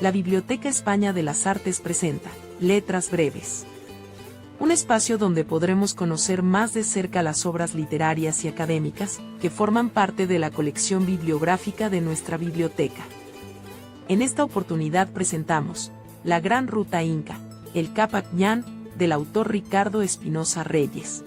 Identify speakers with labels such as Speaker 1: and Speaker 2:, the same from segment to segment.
Speaker 1: la Biblioteca España de las Artes presenta Letras Breves. Un espacio donde podremos conocer más de cerca las obras literarias y académicas que forman parte de la colección bibliográfica de nuestra biblioteca. En esta oportunidad presentamos La Gran Ruta Inca, el Capac Ñan, del autor Ricardo Espinosa Reyes.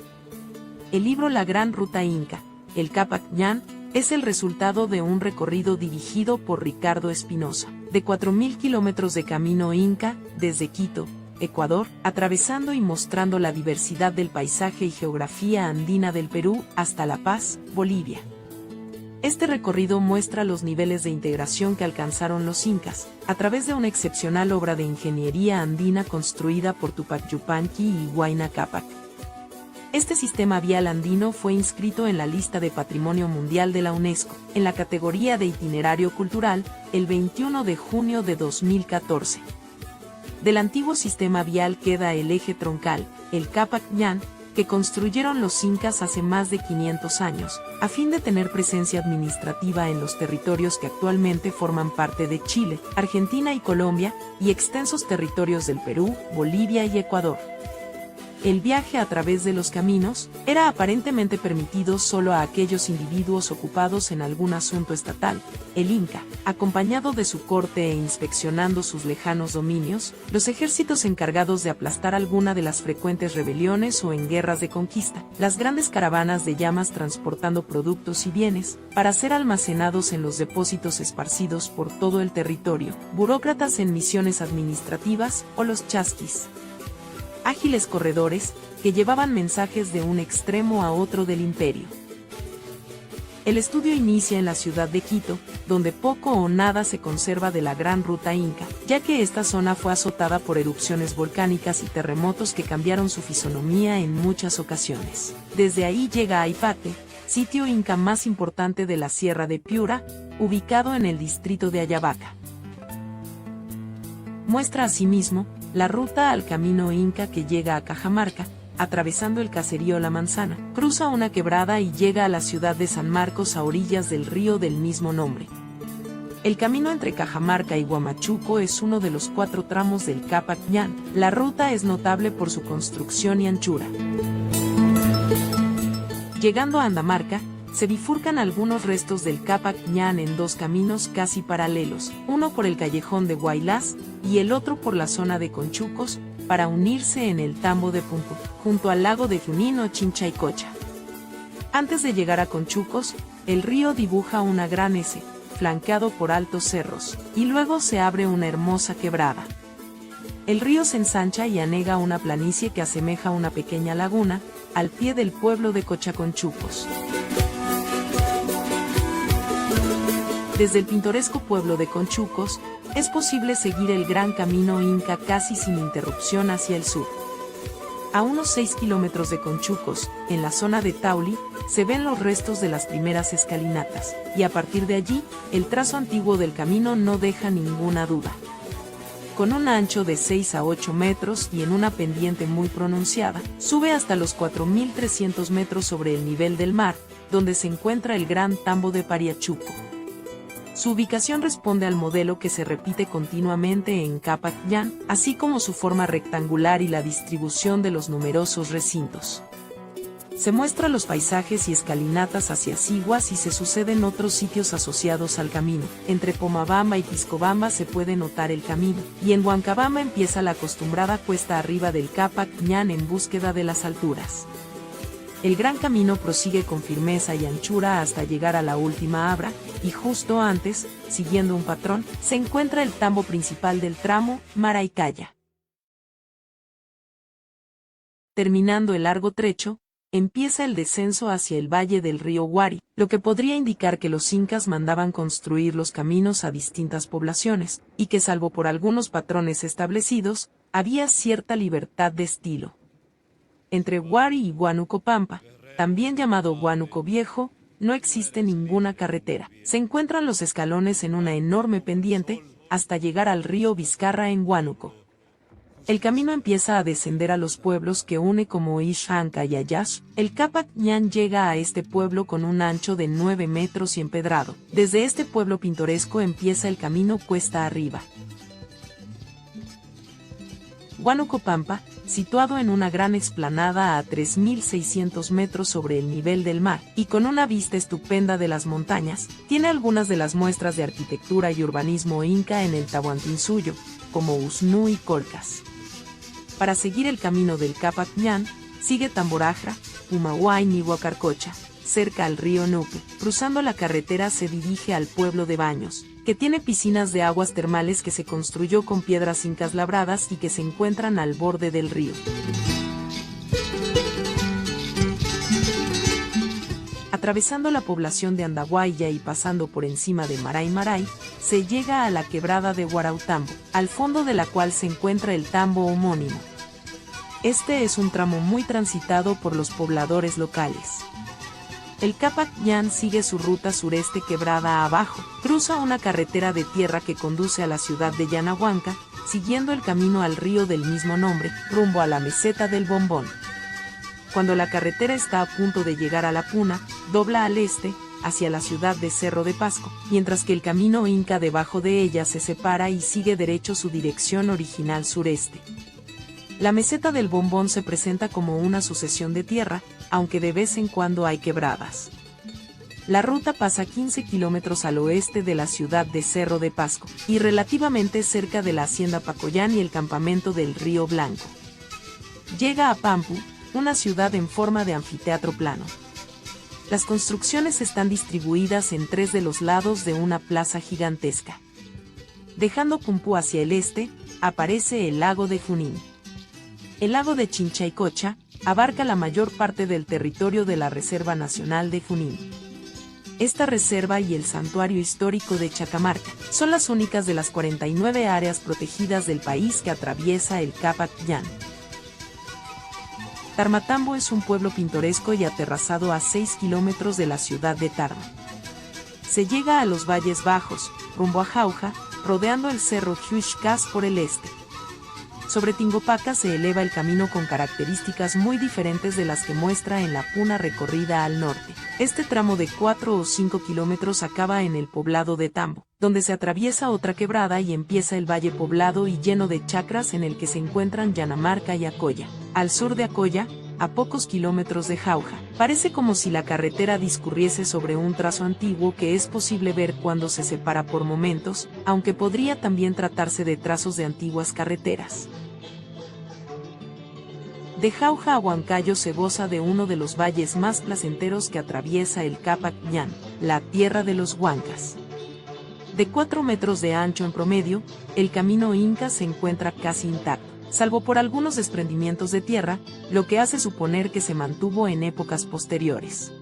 Speaker 1: El libro La Gran Ruta Inca, el Capac Ñan, es el resultado de un recorrido dirigido por Ricardo Espinosa, de 4.000 kilómetros de camino inca, desde Quito, Ecuador, atravesando y mostrando la diversidad del paisaje y geografía andina del Perú, hasta La Paz, Bolivia. Este recorrido muestra los niveles de integración que alcanzaron los incas, a través de una excepcional obra de ingeniería andina construida por Tupac Yupanqui y Huayna Cápac. Este sistema vial andino fue inscrito en la lista de Patrimonio Mundial de la UNESCO, en la categoría de Itinerario Cultural, el 21 de junio de 2014. Del antiguo sistema vial queda el eje troncal, el Capac Ñan, que construyeron los incas hace más de 500 años, a fin de tener presencia administrativa en los territorios que actualmente forman parte de Chile, Argentina y Colombia, y extensos territorios del Perú, Bolivia y Ecuador. El viaje a través de los caminos era aparentemente permitido solo a aquellos individuos ocupados en algún asunto estatal. El Inca, acompañado de su corte e inspeccionando sus lejanos dominios, los ejércitos encargados de aplastar alguna de las frecuentes rebeliones o en guerras de conquista, las grandes caravanas de llamas transportando productos y bienes, para ser almacenados en los depósitos esparcidos por todo el territorio, burócratas en misiones administrativas o los chasquis. Ágiles corredores, que llevaban mensajes de un extremo a otro del imperio. El estudio inicia en la ciudad de Quito, donde poco o nada se conserva de la Gran Ruta Inca, ya que esta zona fue azotada por erupciones volcánicas y terremotos que cambiaron su fisonomía en muchas ocasiones. Desde ahí llega a Aipate, sitio inca más importante de la Sierra de Piura, ubicado en el distrito de Ayabaca. Muestra asimismo la ruta al camino inca que llega a Cajamarca, atravesando el caserío La Manzana, cruza una quebrada y llega a la ciudad de San Marcos a orillas del río del mismo nombre. El camino entre Cajamarca y Huamachuco es uno de los 4 tramos del Capac Ñan. La ruta es notable por su construcción y anchura. Llegando a Andamarca, se bifurcan algunos restos del Capac Ñan en 2 caminos casi paralelos, uno por el callejón de Huaylas y el otro por la zona de Conchucos, para unirse en el Tambo de Pumpu, junto al lago de Junín o Chinchaycocha. Antes de llegar a Conchucos, el río dibuja una gran S, flanqueado por altos cerros, y luego se abre una hermosa quebrada. El río se ensancha y anega una planicie que asemeja una pequeña laguna, al pie del pueblo de Cochaconchucos. Desde el pintoresco pueblo de Conchucos, es posible seguir el gran camino inca casi sin interrupción hacia el sur. A unos 6 kilómetros de Conchucos, en la zona de Tauli, se ven los restos de las primeras escalinatas, y a partir de allí, el trazo antiguo del camino no deja ninguna duda. Con un ancho de 6 a 8 metros y en una pendiente muy pronunciada, sube hasta los 4.300 metros sobre el nivel del mar, donde se encuentra el gran tambo de Pariachuco. Su ubicación responde al modelo que se repite continuamente en Capac Ñan, así como su forma rectangular y la distribución de los numerosos recintos. Se muestran los paisajes y escalinatas hacia Siguas y se suceden otros sitios asociados al camino. Entre Pomabamba y Piscobamba se puede notar el camino, y en Huancabamba empieza la acostumbrada cuesta arriba del Capac Ñan en búsqueda de las alturas. El gran camino prosigue con firmeza y anchura hasta llegar a la última abra, y justo antes, siguiendo un patrón, se encuentra el tambo principal del tramo, Maraicaya. Terminando el largo trecho, empieza el descenso hacia el valle del río Huari, lo que podría indicar que los incas mandaban construir los caminos a distintas poblaciones, y que salvo por algunos patrones establecidos, había cierta libertad de estilo. Entre Huari y Huánuco Pampa, también llamado Huánuco Viejo, no existe ninguna carretera. Se encuentran los escalones en una enorme pendiente, hasta llegar al río Vizcarra en Huánuco. El camino empieza a descender a los pueblos que une como Ixanca y Ayash. El Capac Ñan llega a este pueblo con un ancho de 9 metros y empedrado. Desde este pueblo pintoresco empieza el camino cuesta arriba. Huánuco Pampa, situado en una gran explanada a 3.600 metros sobre el nivel del mar y con una vista estupenda de las montañas, tiene algunas de las muestras de arquitectura y urbanismo inca en el Tahuantinsuyo, como Usnú y Colcas. Para seguir el camino del Capac Ñan, sigue Tamborajra, Humahuayn y Huacarcocha, cerca al río Nupe. Cruzando la carretera se dirige al pueblo de Baños, que tiene piscinas de aguas termales que se construyó con piedras incas labradas y que se encuentran al borde del río. Atravesando la población de Andahuaylla y pasando por encima de Maray Maray, se llega a la quebrada de Huarautambo, al fondo de la cual se encuentra el tambo homónimo. Este es un tramo muy transitado por los pobladores locales. El Capac Ñan sigue su ruta sureste quebrada abajo, cruza una carretera de tierra que conduce a la ciudad de Yanahuanca, siguiendo el camino al río del mismo nombre, rumbo a la meseta del Bombón. Cuando la carretera está a punto de llegar a la Puna, dobla al este, hacia la ciudad de Cerro de Pasco, mientras que el camino inca debajo de ella se separa y sigue derecho su dirección original sureste. La meseta del Bombón se presenta como una sucesión de tierra, aunque de vez en cuando hay quebradas. La ruta pasa 15 kilómetros al oeste de la ciudad de Cerro de Pasco, y relativamente cerca de la hacienda Pacoyán y el campamento del Río Blanco. Llega a Pampu, una ciudad en forma de anfiteatro plano. Las construcciones están distribuidas en 3 de los lados de una plaza gigantesca. Dejando Pumpu hacia el este, aparece el lago de Junín. El lago de Chinchaycocha abarca la mayor parte del territorio de la Reserva Nacional de Junín. Esta reserva y el Santuario Histórico de Chacamarca son las únicas de las 49 áreas protegidas del país que atraviesa el Capac Ñan. Tarmatambo es un pueblo pintoresco y aterrazado a 6 kilómetros de la ciudad de Tarma. Se llega a los Valles Bajos, rumbo a Jauja, rodeando el cerro Huixcas por el este. Sobre Tingopaca se eleva el camino con características muy diferentes de las que muestra en la Puna recorrida al norte. Este tramo de 4 o 5 kilómetros acaba en el poblado de Tambo, donde se atraviesa otra quebrada y empieza el valle poblado y lleno de chacras en el que se encuentran Yanamarca y Acoya. Al sur de Acoya, a pocos kilómetros de Jauja, parece como si la carretera discurriese sobre un trazo antiguo que es posible ver cuando se separa por momentos, aunque podría también tratarse de trazos de antiguas carreteras. De Jauja a Huancayo se goza de uno de los valles más placenteros que atraviesa el Capac Ñan, la tierra de los Huancas. De 4 metros de ancho en promedio, el camino inca se encuentra casi intacto, salvo por algunos desprendimientos de tierra, lo que hace suponer que se mantuvo en épocas posteriores.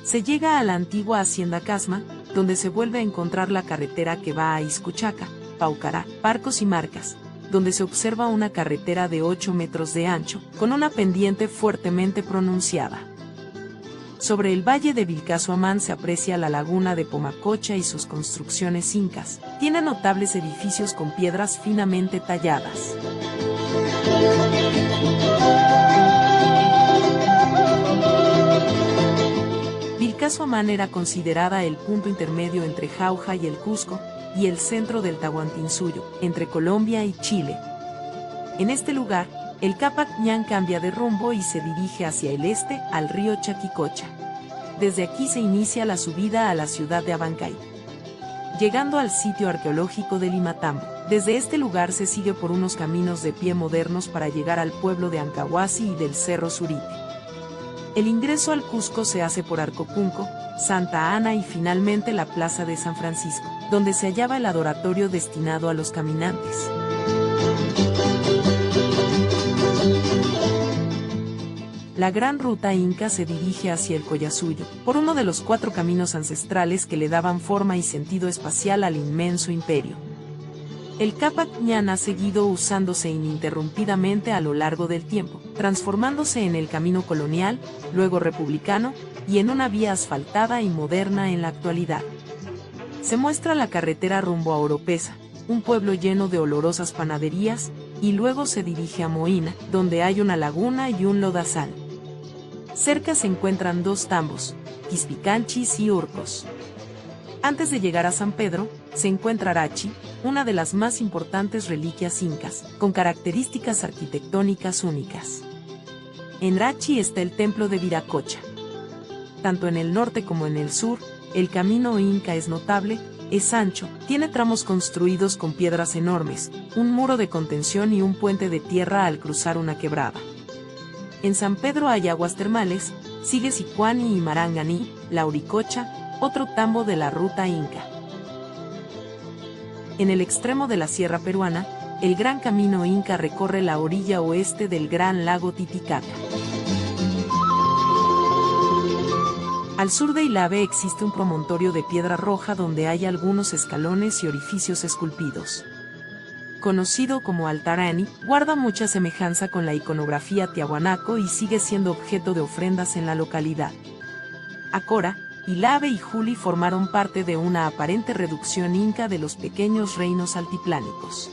Speaker 1: Se llega a la antigua hacienda Casma, donde se vuelve a encontrar la carretera que va a Izcuchaca, Paucará, Parcos y Marcas, donde se observa una carretera de 8 metros de ancho, con una pendiente fuertemente pronunciada. Sobre el valle de Vilcashuamán se aprecia la laguna de Pomacocha y sus construcciones incas. Tiene notables edificios con piedras finamente talladas. Vilcashuamán era considerada el punto intermedio entre Jauja y el Cusco, y el centro del Tahuantinsuyo, entre Colombia y Chile. En este lugar, el Capac Ñan cambia de rumbo y se dirige hacia el este, al río Chaquicocha. Desde aquí se inicia la subida a la ciudad de Abancay, llegando al sitio arqueológico de Limatambo. Desde este lugar se sigue por unos caminos de pie modernos para llegar al pueblo de Ancahuasi y del Cerro Surite. El ingreso al Cusco se hace por Arcopunco, Santa Ana y finalmente la Plaza de San Francisco, donde se hallaba el adoratorio destinado a los caminantes. La gran ruta inca se dirige hacia el Collasuyo, por uno de los 4 caminos ancestrales que le daban forma y sentido espacial al inmenso imperio. El Capac Ñan ha seguido usándose ininterrumpidamente a lo largo del tiempo, transformándose en el camino colonial, luego republicano, y en una vía asfaltada y moderna en la actualidad. Se muestra la carretera rumbo a Oropesa, un pueblo lleno de olorosas panaderías, y luego se dirige a Moína, donde hay una laguna y un lodazal. Cerca se encuentran 2 tambos, Quispicanchis y Urcos. Antes de llegar a San Pedro, se encuentra Arachi, una de las más importantes reliquias incas, con características arquitectónicas únicas. En Arachi está el templo de Viracocha. Tanto en el norte como en el sur, el camino inca es notable, es ancho, tiene tramos construidos con piedras enormes, un muro de contención y un puente de tierra al cruzar una quebrada. En San Pedro hay aguas termales, sigue Sicuani y Maranganí, la Uricocha, otro tambo de la ruta inca. En el extremo de la sierra peruana, el Gran Camino Inca recorre la orilla oeste del Gran Lago Titicaca. Al sur de Ilave existe un promontorio de piedra roja donde hay algunos escalones y orificios esculpidos. Conocido como Altarani, guarda mucha semejanza con la iconografía tiahuanaco y sigue siendo objeto de ofrendas en la localidad. Acora, Ilave y Juli formaron parte de una aparente reducción inca de los pequeños reinos altiplánicos.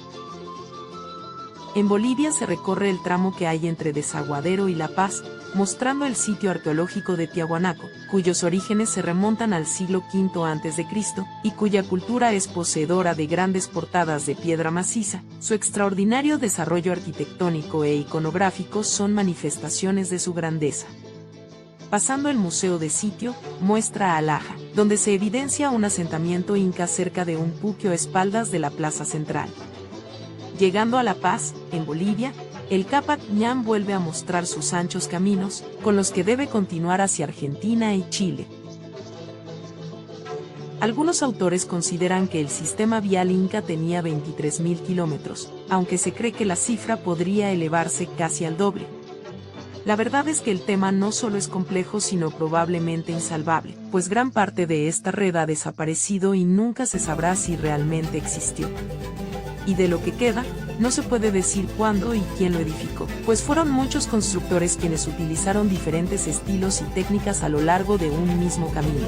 Speaker 1: En Bolivia se recorre el tramo que hay entre Desaguadero y La Paz, mostrando el sitio arqueológico de Tiahuanaco, cuyos orígenes se remontan al siglo V a.C. y cuya cultura es poseedora de grandes portadas de piedra maciza. Su extraordinario desarrollo arquitectónico e iconográfico son manifestaciones de su grandeza. Pasando el Museo de Sitio, muestra a Alaja, donde se evidencia un asentamiento inca cerca de un puquio a espaldas de la plaza central. Llegando a La Paz, en Bolivia, el Cápac Ñan vuelve a mostrar sus anchos caminos, con los que debe continuar hacia Argentina y Chile. Algunos autores consideran que el sistema vial inca tenía 23.000 kilómetros, aunque se cree que la cifra podría elevarse casi al doble. La verdad es que el tema no solo es complejo sino probablemente insalvable, pues gran parte de esta red ha desaparecido y nunca se sabrá si realmente existió. Y de lo que queda, no se puede decir cuándo y quién lo edificó, pues fueron muchos constructores quienes utilizaron diferentes estilos y técnicas a lo largo de un mismo camino.